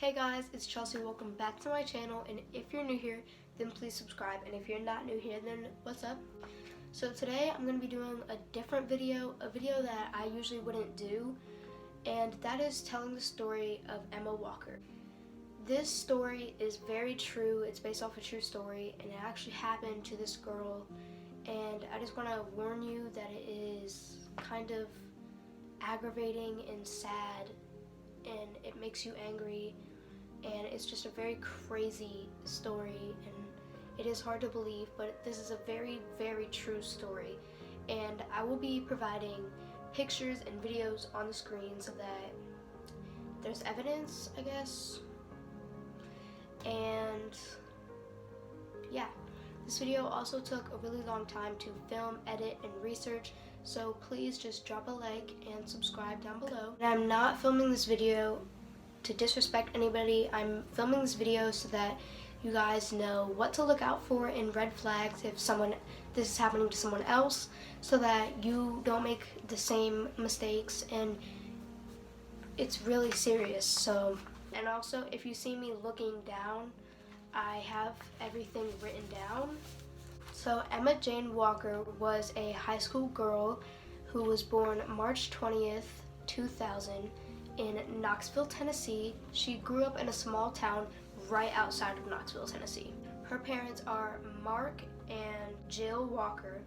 Hey guys, it's Chelsea. Welcome back to my channel, and if you're new here, then please subscribe, and if you're not new here, then what's up? So today I'm going to be doing a different video, a video that I usually wouldn't do, and that is telling the story of Emma Walker. This story is very true. It's based off a true story, and it actually happened to this girl, and I just want to warn you that it is kind of aggravating and sad, and it makes you angry, and it's just a very crazy story, and it is hard to believe, but this is a very, very true story. And I will be providing pictures and videos on the screen so that there's evidence, I guess. And yeah, this video also took a really long time to film, edit, and research, so please just drop a like and subscribe down below. And I'm not filming this video to disrespect anybody. I'm filming this video so that you guys know what to look out for in red flags if this is happening to someone else, so that you don't make the same mistakes, and it's really serious. So, and also if you see me looking down, I have everything written down. So Emma Jane Walker was a high school girl who was born March 20th, 2000 in Knoxville, Tennessee. She grew up in a small town right outside of Knoxville, Tennessee. Her parents are Mark and Jill Walker,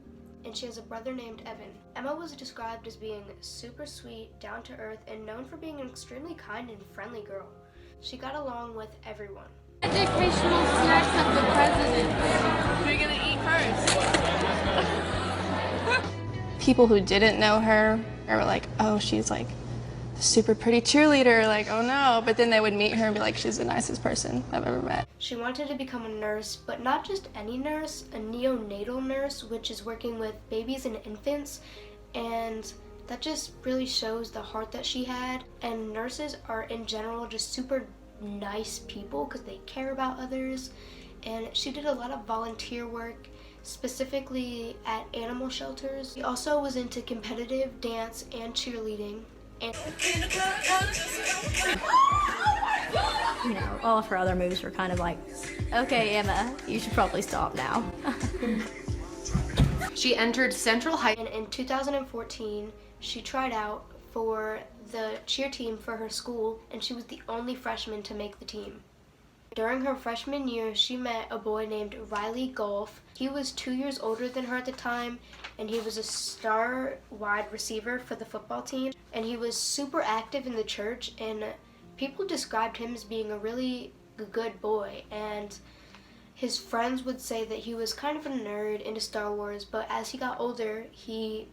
and she has a brother named Evan. Emma was described as being super sweet, down to earth, and known for being an extremely kind and friendly girl. She got along with everyone. Educational snacks of the president. We're gonna eat first. People who didn't know her were like, oh, she's like a super pretty cheerleader, like, oh no. But then they would meet her and be like, she's the nicest person I've ever met. She wanted to become a nurse, but not just any nurse, a neonatal nurse, which is working with babies and infants. And that just really shows the heart that she had. And nurses are in general just super nice people because they care about others. And she did a lot of volunteer work, specifically at animal shelters. She also was into competitive dance and cheerleading. And you know, all of her other moves were kind of like, okay, Emma, you should probably stop now. She entered Central High. And in 2014, she tried out for the cheer team for her school, and she was the only freshman to make the team. During her freshman year, she met a boy named Riley Golf. He was 2 years older than her at the time, and he was a star wide receiver for the football team. And he was super active in the church, and people described him as being a really good boy. And his friends would say that he was kind of a nerd into Star Wars, but as he got older, he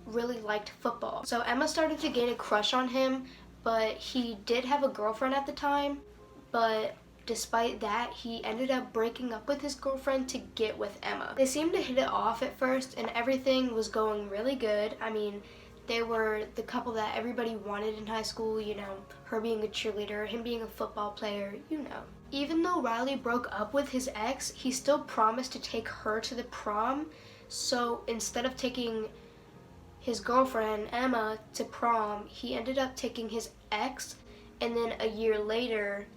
really liked football. So Emma started to gain a crush on him, but he did have a girlfriend at the time. But despite that, he ended up breaking up with his girlfriend to get with Emma. They seemed to hit it off at first, and everything was going really good. I mean, they were the couple that everybody wanted in high school, you know, her being a cheerleader, him being a football player, you know. Even though Riley broke up with his ex, he still promised to take her to the prom. So instead of taking his girlfriend, Emma, to prom, he ended up taking his ex, and then a year later,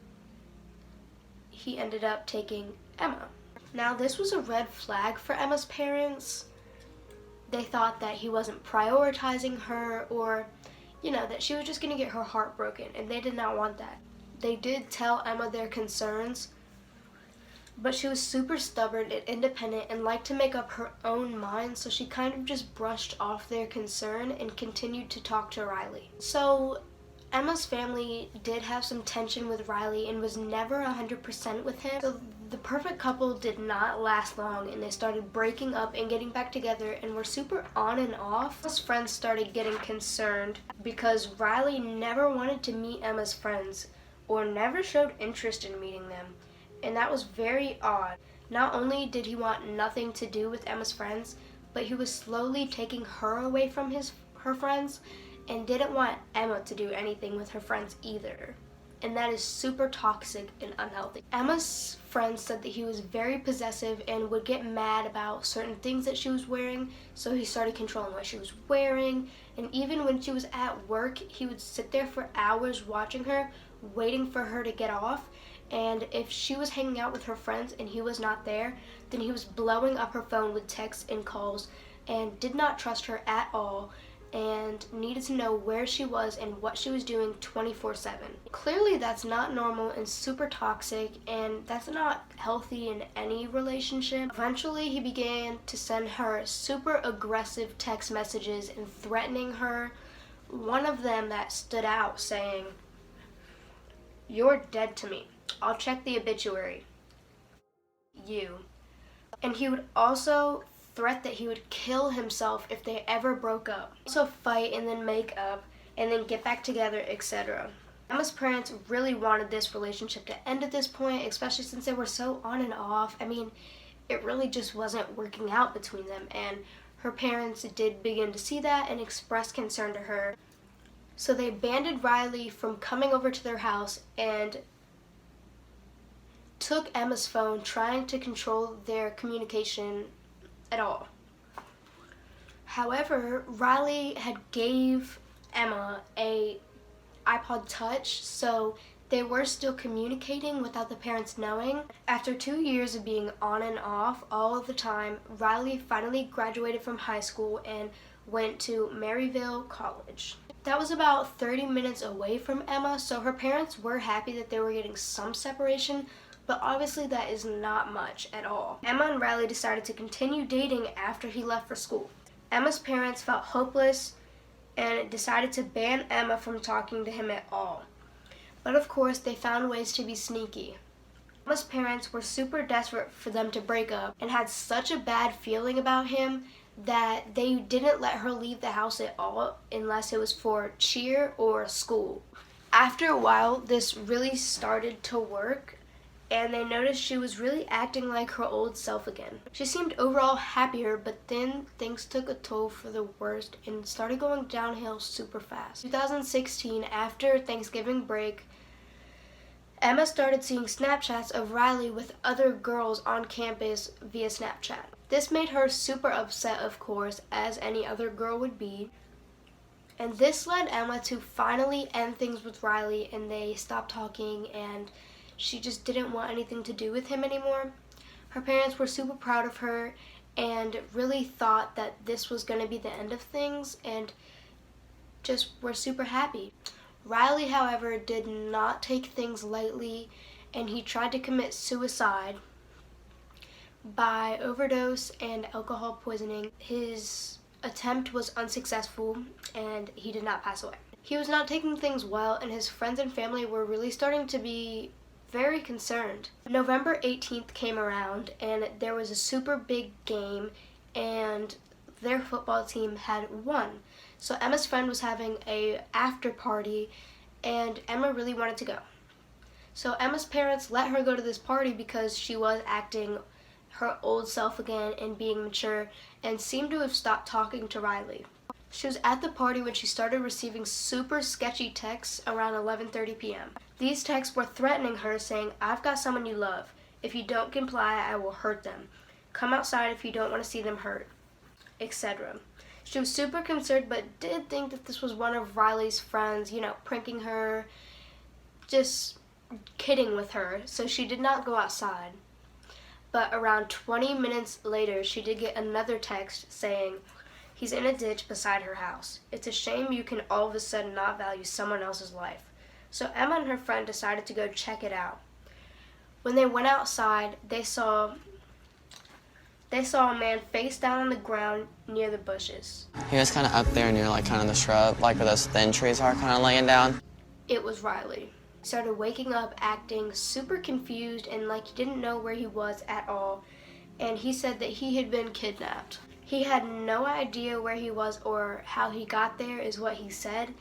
he ended up taking Emma. Now, this was a red flag for Emma's parents. They thought that he wasn't prioritizing her, or, you know, that she was just gonna get her heart broken, and they did not want that. They did tell Emma their concerns, but she was super stubborn and independent and liked to make up her own mind, so she kind of just brushed off their concern and continued to talk to Riley. So Emma's family did have some tension with Riley and was never 100% with him. So the perfect couple did not last long, and they started breaking up and getting back together and were super on and off. Emma's friends started getting concerned because Riley never wanted to meet Emma's friends or never showed interest in meeting them. And that was very odd. Not only did he want nothing to do with Emma's friends, but he was slowly taking her away from her friends, and didn't want Emma to do anything with her friends either. And that is super toxic and unhealthy. Emma's friends said that he was very possessive and would get mad about certain things that she was wearing, so he started controlling what she was wearing. And even when she was at work, he would sit there for hours watching her waiting for her to get off, and if she was hanging out with her friends and he was not there, then he was blowing up her phone with texts and calls and did not trust her at all and needed to know where she was and what she was doing 24/7. Clearly that's not normal and super toxic, and that's not healthy in any relationship. Eventually he began to send her super aggressive text messages and threatening her. One of them that stood out saying, "You're dead to me. I'll check the obituary. You." And he would also threat that he would kill himself if they ever broke up. So fight and then make up and then get back together, etc. Emma's parents really wanted this relationship to end at this point, especially since they were so on and off. I mean, it really just wasn't working out between them, and her parents did begin to see that and express concern to her. So they banned Riley from coming over to their house and took Emma's phone, trying to control their communication at all. However, Riley had gave Emma a iPod Touch, so they were still communicating without the parents knowing. After 2 years of being on and off all of the time, Riley finally graduated from high school and went to Maryville College. That was about 30 minutes away from Emma, so her parents were happy that they were getting some separation, but obviously that is not much at all. Emma and Riley decided to continue dating after he left for school. Emma's parents felt hopeless and decided to ban Emma from talking to him at all. But of course, they found ways to be sneaky. Emma's parents were super desperate for them to break up and had such a bad feeling about him that they didn't let her leave the house at all unless it was for cheer or school. After a while, this really started to work, and they noticed she was really acting like her old self again. She seemed overall happier, but then things took a toll for the worst and started going downhill super fast. 2016, after Thanksgiving break, Emma started seeing Snapchats of Riley with other girls on campus via Snapchat. This made her super upset, of course, as any other girl would be. And this led Emma to finally end things with Riley, and they stopped talking, and she just didn't want anything to do with him anymore. Her parents were super proud of her and really thought that this was going to be the end of things, and just were super happy. Riley, however, did not take things lightly, and he tried to commit suicide by overdose and alcohol poisoning. His attempt was unsuccessful, and he did not pass away. He was not taking things well, and his friends and family were really starting to be very concerned. November 18th came around, and there was a super big game, and their football team had won. So Emma's friend was having a after party, and Emma really wanted to go. So Emma's parents let her go to this party because she was acting her old self again and being mature, and seemed to have stopped talking to Riley. She was at the party when she started receiving super sketchy texts around 11:30 p.m. These texts were threatening her, saying, "I've got someone you love. If you don't comply, I will hurt them. Come outside if you don't want to see them hurt," etc. She was super concerned, but did think that this was one of Riley's friends, pranking her, just kidding with her, so she did not go outside. But around 20 minutes later, she did get another text saying, "He's in a ditch beside her house. It's a shame you can all of a sudden not value someone else's life." So Emma and her friend decided to go check it out. When they went outside, they saw a man face down on the ground near the bushes. He was kind of up there near kind of the shrub, like where those thin trees are, kind of laying down. It was Riley. He started waking up acting super confused and like he didn't know where he was at all, and he said that he had been kidnapped. He had no idea where he was or how he got there is what he said,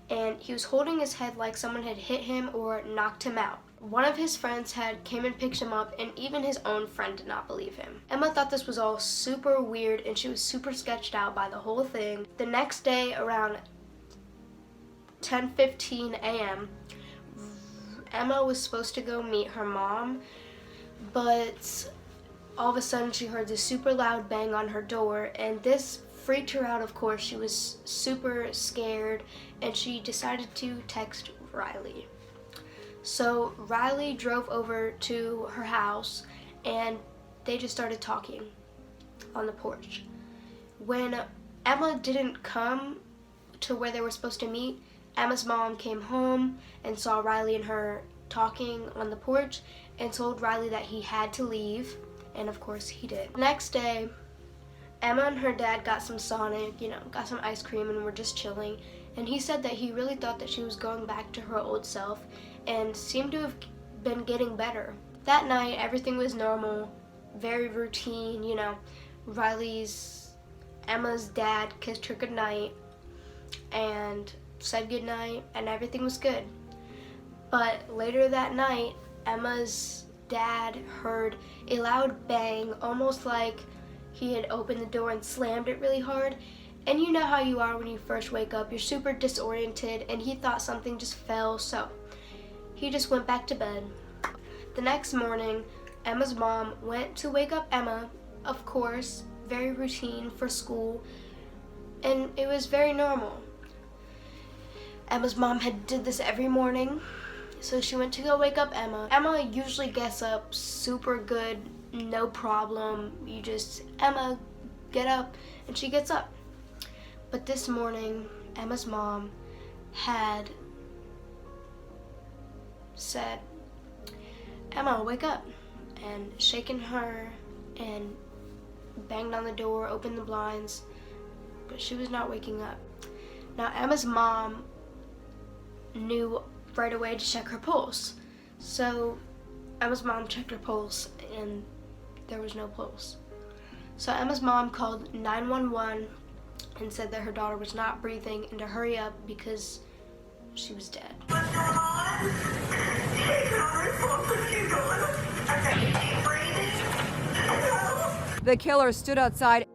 and he was holding his head like someone had hit him or knocked him out. One of his friends came and picked him up, and even his own friend did not believe him. Emma thought this was all super weird, and she was super sketched out by the whole thing. The next day, around 10:15 a.m., Emma was supposed to go meet her mom, but all of a sudden she heard this super loud bang on her door, and this freaked her out, of course. She was super scared, and she decided to text Riley. So Riley drove over to her house and they just started talking on the porch. When Emma didn't come to where they were supposed to meet, Emma's mom came home and saw Riley and her talking on the porch and told Riley that he had to leave, and of course he did. The next day, Emma and her dad got some Sonic, got some ice cream and were just chilling, and he said that he really thought that she was going back to her old self and seemed to have been getting better. That night, everything was normal, very routine, Emma's dad kissed her goodnight and said goodnight, and everything was good. But later that night, Emma's dad heard a loud bang, almost like he had opened the door and slammed it really hard. And you know how you are when you first wake up, you're super disoriented, and he thought something just fell, so he just went back to bed. The next morning, Emma's mom went to wake up Emma, of course, very routine for school, and it was very normal. Emma's mom had did this every morning, so she went to go wake up Emma. Emma usually gets up super good, no problem. Emma, get up, and she gets up. But this morning, Emma's mom had said, "Emma, wake up," and shaken her and banged on the door, opened the blinds, but she was not waking up. Now, Emma's mom knew right away to check her pulse. So Emma's mom checked her pulse and there was no pulse. So Emma's mom called 911 and said that her daughter was not breathing and to hurry up because she was dead. The killer stood outside